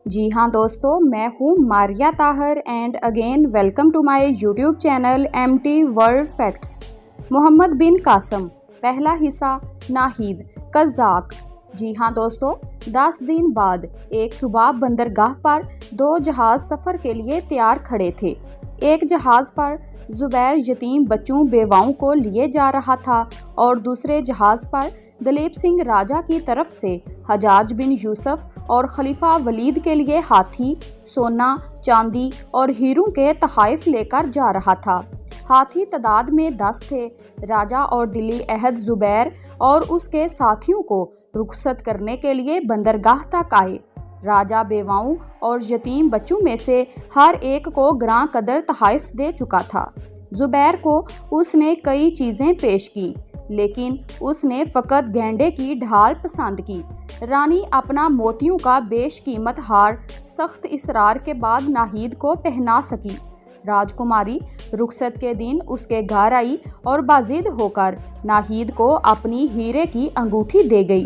جی ہاں دوستو، میں ہوں Maria Tahir and again welcome to my YouTube channel M T world facts. Muhammad bin Qasim, پہلا حصہ، ناہید قزاق۔ جی ہاں دوستو، 10 دن بعد ایک صبح بندرگاہ پر 2 جہاز سفر کے لیے تیار کھڑے تھے۔ ایک جہاز پر زبیر یتیم بچوں بیواؤں کو لیے جا رہا تھا اور دوسرے جہاز پر دلیپ سنگھ راجہ کی طرف سے حجاج بن یوسف اور خلیفہ ولید کے لیے ہاتھی، سونا، چاندی اور ہیروں کے تحائف لے کر جا رہا تھا۔ ہاتھی تعداد میں 10 تھے۔ راجہ اور دلی عہد زبیر اور اس کے ساتھیوں کو رخصت کرنے کے لیے بندرگاہ تک آئے۔ راجہ بیواؤں اور یتیم بچوں میں سے ہر ایک کو گراں قدر تحائف دے چکا تھا۔ زبیر کو اس نے کئی چیزیں پیش کی، لیکن اس نے فقط گینڈے کی ڈھال پسند کی۔ رانی اپنا موتیوں کا بیش قیمت ہار سخت اصرار کے بعد ناہید کو پہنا سکی۔ راجکماری رخصت کے دن اس کے گھر آئی اور باضد ہو کر ناہید کو اپنی ہیرے کی انگوٹھی دے گئی۔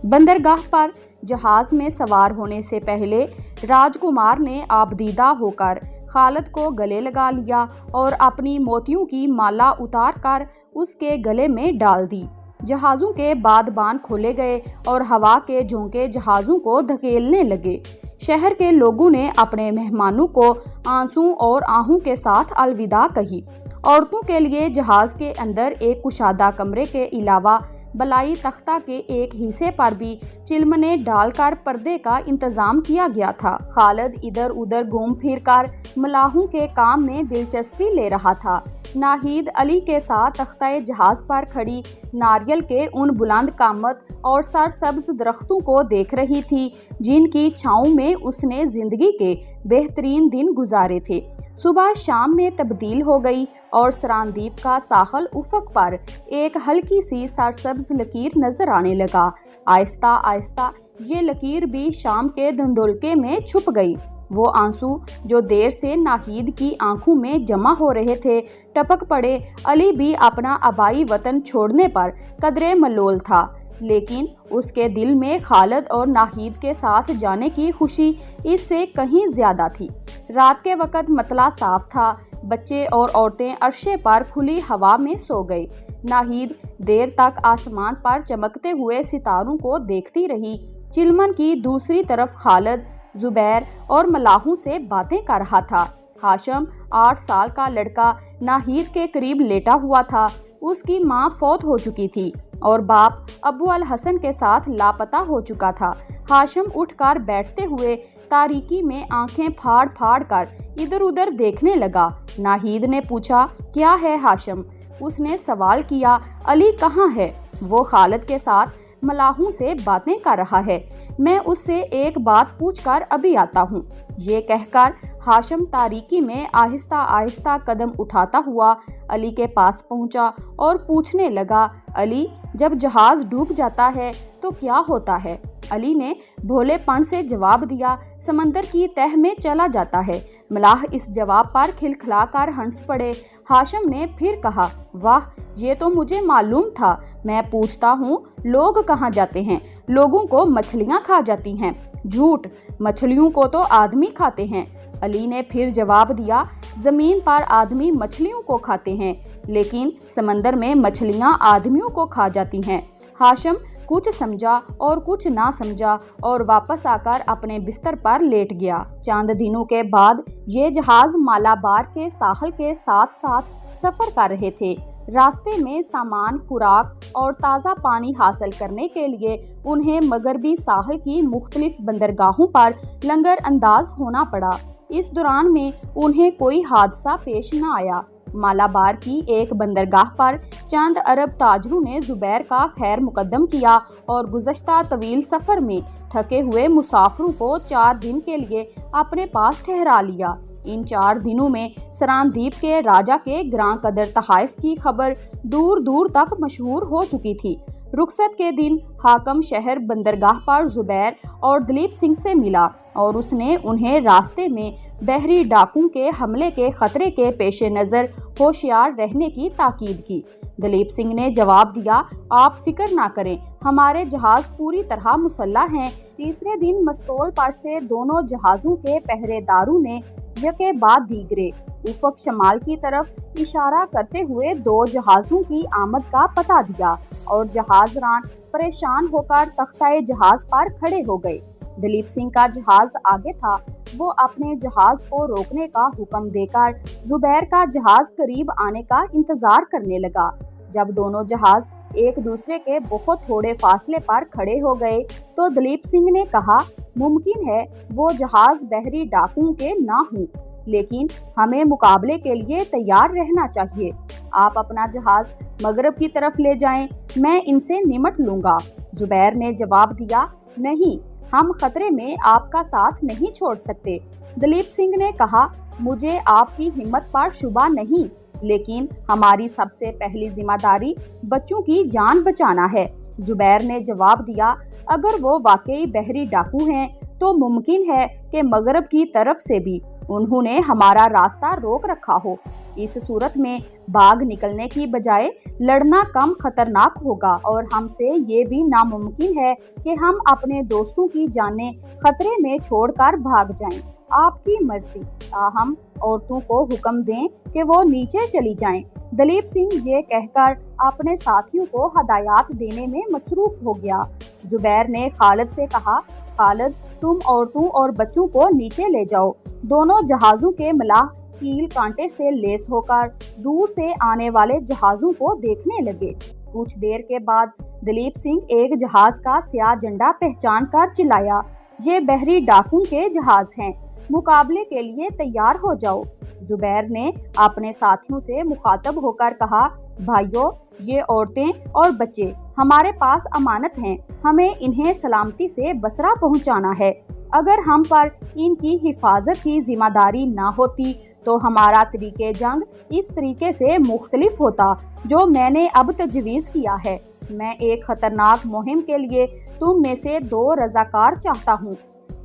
بندرگاہ پر جہاز میں سوار ہونے سے پہلے راجکمار نے آبدیدہ ہو کر خالد کو گلے لگا لیا اور اپنی موتیوں کی مالا اتار کر اس کے گلے میں ڈال دی۔ جہازوں کے بادبان کھولے گئے اور ہوا کے جھونکے جہازوں کو دھکیلنے لگے۔ شہر کے لوگوں نے اپنے مہمانوں کو آنسوں اور آہوں کے ساتھ الوداع کہی۔ عورتوں کے لیے جہاز کے اندر ایک کشادہ کمرے کے علاوہ بلائی تختہ کے ایک حصے پر بھی چلمنے ڈال کر پردے کا انتظام کیا گیا تھا۔ خالد ادھر ادھر گھوم پھر کر ملاحوں کے کام میں دلچسپی لے رہا تھا۔ ناہید علی کے ساتھ تختہ جہاز پر کھڑی ناریل کے ان بلند قامت اور سرسبز درختوں کو دیکھ رہی تھی جن کی چھاؤں میں اس نے زندگی کے بہترین دن گزارے تھے۔ صبح شام میں تبدیل ہو گئی اور سراندیپ کا ساحل افق پر ایک ہلکی سی سرسبز لکیر نظر آنے لگا۔ آہستہ آہستہ یہ لکیر بھی شام کے دھندلکے میں چھپ گئی۔ وہ آنسو جو دیر سے ناہید کی آنکھوں میں جمع ہو رہے تھے ٹپک پڑے۔ علی بھی اپنا آبائی وطن چھوڑنے پر قدرے ملول تھا، لیکن اس کے دل میں خالد اور ناہید کے ساتھ جانے کی خوشی اس سے کہیں زیادہ تھی۔ رات کے وقت مطلع صاف تھا۔ بچے اور عورتیں عرشے پر کھلی ہوا میں سو گئے۔ ناہید دیر تک آسمان پر چمکتے ہوئے ستاروں کو دیکھتی رہی۔ چلمن کی دوسری طرف خالد زبیر اور ملاحوں سے باتیں کر رہا تھا۔ ہاشم 8 سال کا لڑکا ناہید کے قریب لیٹا ہوا تھا۔ اس کی ماں فوت ہو چکی تھی اور باپ ابو الحسن کے ساتھ لاپتہ ہو چکا تھا۔ ہاشم اٹھ کر بیٹھتے ہوئے تاریکی میں آنکھیں پھاڑ پھاڑ کر ادھر ادھر دیکھنے لگا۔ ناہید نے پوچھا، کیا ہے ہاشم؟ اس نے سوال کیا، علی کہاں ہے؟ وہ خالد کے ساتھ ملاحوں سے باتیں کر رہا ہے۔ میں اس سے ایک بات پوچھ کر ابھی آتا ہوں۔ یہ کہہ کر ہاشم تاریکی میں آہستہ آہستہ قدم اٹھاتا ہوا علی کے پاس پہنچا اور پوچھنے لگا، علی، جب جہاز ڈوب جاتا ہے تو کیا ہوتا ہے؟ علی نے بھولے پن سے جواب دیا، سمندر کی تہہ میں چلا جاتا ہے۔ ملاح اس جواب پر کھلکھلا کر ہنس پڑے۔ ہاشم نے پھر کہا، واہ، یہ تو مجھے معلوم تھا۔ میں پوچھتا ہوں، لوگ کہاں جاتے ہیں؟ لوگوں کو مچھلیاں کھا جاتی ہیں۔ جھوٹ، مچھلیوں کو تو آدمی کھاتے ہیں۔ علی نے پھر جواب دیا، زمین پر آدمی مچھلیوں کو کھاتے ہیں، لیکن سمندر میں مچھلیاں آدمیوں کو کھا جاتی ہیں۔ ہاشم کچھ سمجھا اور کچھ نہ سمجھا اور واپس آ کر اپنے بستر پر لیٹ گیا۔ چند دنوں کے بعد یہ جہاز مالابار کے ساحل کے ساتھ ساتھ سفر کر رہے تھے۔ راستے میں سامان، خوراک اور تازہ پانی حاصل کرنے کے لیے انہیں مغربی ساحل کی مختلف بندرگاہوں پر لنگر انداز ہونا پڑا۔ اس دوران میں انہیں کوئی حادثہ پیش نہ آیا۔ مالابار کی ایک بندرگاہ پر چند عرب تاجروں نے زبیر کا خیر مقدم کیا اور گزشتہ طویل سفر میں تھکے ہوئے مسافروں کو 4 دن کے لیے اپنے پاس ٹھہرا لیا۔ ان 4 دنوں میں سراندیپ کے راجہ کے گراں قدر تحائف کی خبر دور دور تک مشہور ہو چکی تھی۔ رخصت کے دن حاکم شہر بندرگاہ پر زبیر اور دلیپ سنگھ سے ملا اور اس نے انہیں راستے میں بحری ڈاکوں کے حملے کے خطرے کے پیش نظر ہوشیار رہنے کی تاکید کی۔ دلیپ سنگھ نے جواب دیا، آپ فکر نہ کریں، ہمارے جہاز پوری طرح مسلح ہیں۔ تیسرے دن مستول پر سے دونوں جہازوں کے پہرے داروں نے یکے بعد دیگرے افق شمال کی طرف اشارہ کرتے ہوئے 2 جہازوں کی آمد کا پتہ دیا اور جہاز ران پریشان ہو کر تختہ جہاز پر کھڑے ہو گئے۔ دلیپ سنگھ کا جہاز آگے تھا، وہ اپنے جہاز کو روکنے کا حکم دے کر زبیر کا جہاز قریب آنے کا انتظار کرنے لگا۔ جب دونوں جہاز ایک دوسرے کے بہت تھوڑے فاصلے پر کھڑے ہو گئے تو دلیپ سنگھ نے کہا، ممکن ہے وہ جہاز بحری ڈاکوؤں کے نہ ہوں، لیکن ہمیں مقابلے کے لیے تیار رہنا چاہیے۔ آپ اپنا جہاز مغرب کی طرف لے جائیں، میں ان سے نمٹ لوں گا۔ زبیر نے جواب دیا، نہیں، ہم خطرے میں آپ کا ساتھ نہیں چھوڑ سکتے۔ دلیپ سنگھ نے کہا، مجھے آپ کی ہمت پر شبہ نہیں، لیکن ہماری سب سے پہلی ذمہ داری بچوں کی جان بچانا ہے۔ زبیر نے جواب دیا، اگر وہ واقعی بحری ڈاکو ہیں تو ممکن ہے کہ مغرب کی طرف سے بھی انہوں نے ہمارا راستہ روک رکھا ہو۔ اس صورت میں بھاگ نکلنے کی بجائے لڑنا کم خطرناک ہوگا اور ہم سے یہ بھی ناممکن ہے کہ ہم اپنے دوستوں کی جانیں خطرے میں چھوڑ کر بھاگ جائیں۔ آپ کی مرضی، تاہم عورتوں کو حکم دیں کہ وہ نیچے چلی جائیں۔ دلیپ سنگھ یہ کہہ کر اپنے ساتھیوں کو ہدایات دینے میں مصروف ہو گیا۔ زبیر نے خالد سے کہا، خالد، تم عورتوں اور بچوں کو نیچے لے جاؤ۔ دونوں جہازوں کے ملاح کیل کانٹے سے لیس ہو کر دور سے آنے والے جہازوں کو دیکھنے لگے۔ کچھ دیر کے بعد دلیپ سنگھ ایک جہاز کا سیاہ جھنڈا پہچان کر چلایا، یہ بحری ڈاکوؤں کے جہاز ہیں، مقابلے کے لیے تیار ہو جاؤ۔ زبیر نے اپنے ساتھیوں سے مخاطب ہو کر کہا، بھائیو، یہ عورتیں اور بچے ہمارے پاس امانت ہیں، ہمیں انہیں سلامتی سے بصرہ پہنچانا ہے۔ اگر ہم پر ان کی حفاظت کی ذمہ داری نہ ہوتی تو ہمارا طریقہ جنگ اس طریقے سے مختلف ہوتا جو میں نے اب تجویز کیا ہے۔ میں ایک خطرناک مہم کے لیے تم میں سے 2 رضاکار چاہتا ہوں۔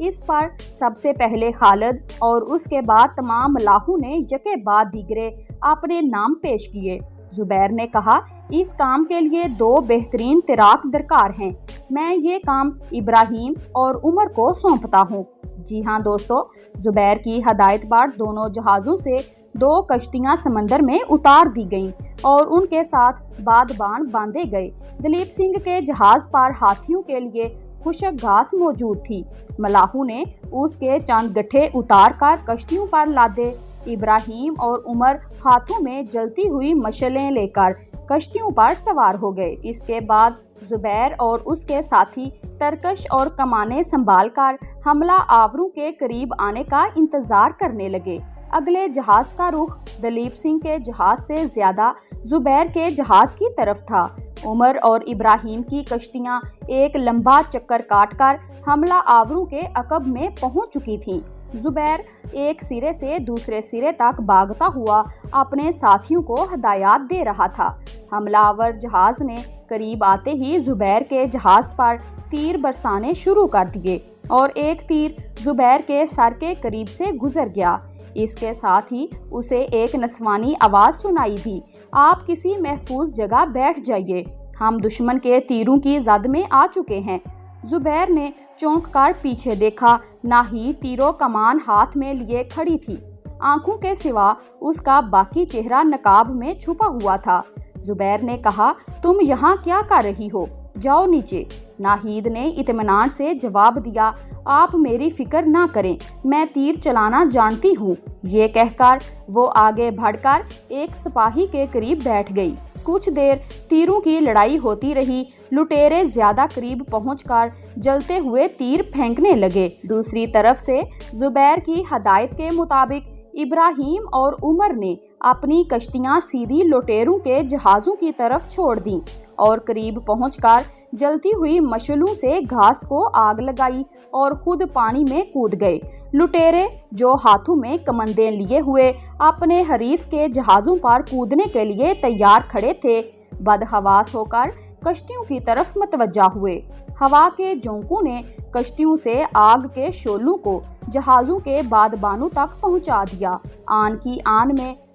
اس پر سب سے پہلے خالد اور اس کے بعد تمام ملاحوں نے یکے بعد دیگرے اپنے نام پیش کیے۔ زبیر نے کہا، اس کام کے لیے 2 بہترین تیراک درکار ہیں، میں یہ کام ابراہیم اور عمر کو سونپتا ہوں۔ جی ہاں دوستو، زبیر کی ہدایت پر دونوں جہازوں سے 2 کشتیاں سمندر میں اتار دی گئیں اور ان کے ساتھ بادبان باندھے گئے۔ دلیپ سنگھ کے جہاز پر ہاتھیوں کے لیے خشک گھاس موجود تھی۔ ملاحوں نے اس کے چند گٹھے اتار کر کشتیوں پر لادے۔ ابراہیم اور عمر ہاتھوں میں جلتی ہوئی مشعلیں لے کر کشتیوں پر سوار ہو گئے۔ اس کے بعد زبیر اور اس کے ساتھی ترکش اور کمانیں سنبھال کر حملہ آوروں کے قریب آنے کا انتظار کرنے لگے۔ اگلے جہاز کا رخ دلیپ سنگھ کے جہاز سے زیادہ زبیر کے جہاز کی طرف تھا۔ عمر اور ابراہیم کی کشتیاں ایک لمبا چکر کاٹ کر حملہ آوروں کے عقب میں پہنچ چکی تھیں۔ زبیر ایک سرے سے دوسرے سرے تک بھاگتا ہوا اپنے ساتھیوں کو ہدایات دے رہا تھا۔ حملہ آور جہاز نے قریب آتے ہی زبیر کے جہاز پر تیر برسانے شروع کر دیے اور ایک تیر زبیر کے سر کے قریب سے گزر گیا۔ اس کے ساتھ ہی اسے ایک نسوانی آواز سنائی دی، آپ کسی محفوظ جگہ بیٹھ جائیے، ہم دشمن کے تیروں کی زد میں آ چکے ہیں۔ زبیر نے چونک کر پیچھے دیکھا، ناہید تیرو کمان ہاتھ میں لیے کھڑی تھی، آنکھوں کے سوا اس کا باقی چہرہ نقاب میں چھپا ہوا تھا۔ زبیر نے کہا، تم یہاں کیا کر رہی ہو؟ جاؤ نیچے۔ ناہید نے اطمینان سے جواب دیا، آپ میری فکر نہ کریں، میں تیر چلانا جانتی ہوں۔ یہ کہہ کر وہ آگے بڑھ کر ایک سپاہی کے قریب بیٹھ گئی۔ کچھ دیر تیروں کی لڑائی ہوتی رہی، لٹیرے زیادہ قریب پہنچ کر جلتے ہوئے تیر پھینکنے لگے۔ دوسری طرف سے زبیر کی ہدایت کے مطابق ابراہیم اور عمر نے اپنی کشتیاں سیدھی لٹیروں کے جہازوں کی طرف چھوڑ دیں اور قریب پہنچ کر جلتی ہوئی مشعلوں سے گھاس کو آگ لگائی اور خود پانی میں کود گئے۔ لٹیرے جو ہاتھوں میں کمندیں لیے ہوئے اپنے حریف کے جہازوں پر کودنے کے لیے تیار کھڑے تھے، بدحواس ہو کر کشتیوں کی طرف متوجہ ہوئے۔ ہوا کے جھونکوں نے کشتیوں سے آگ کے شعلوں کو جہازوں کے بادبانوں تک پہنچا دیا۔ آن کی آن میں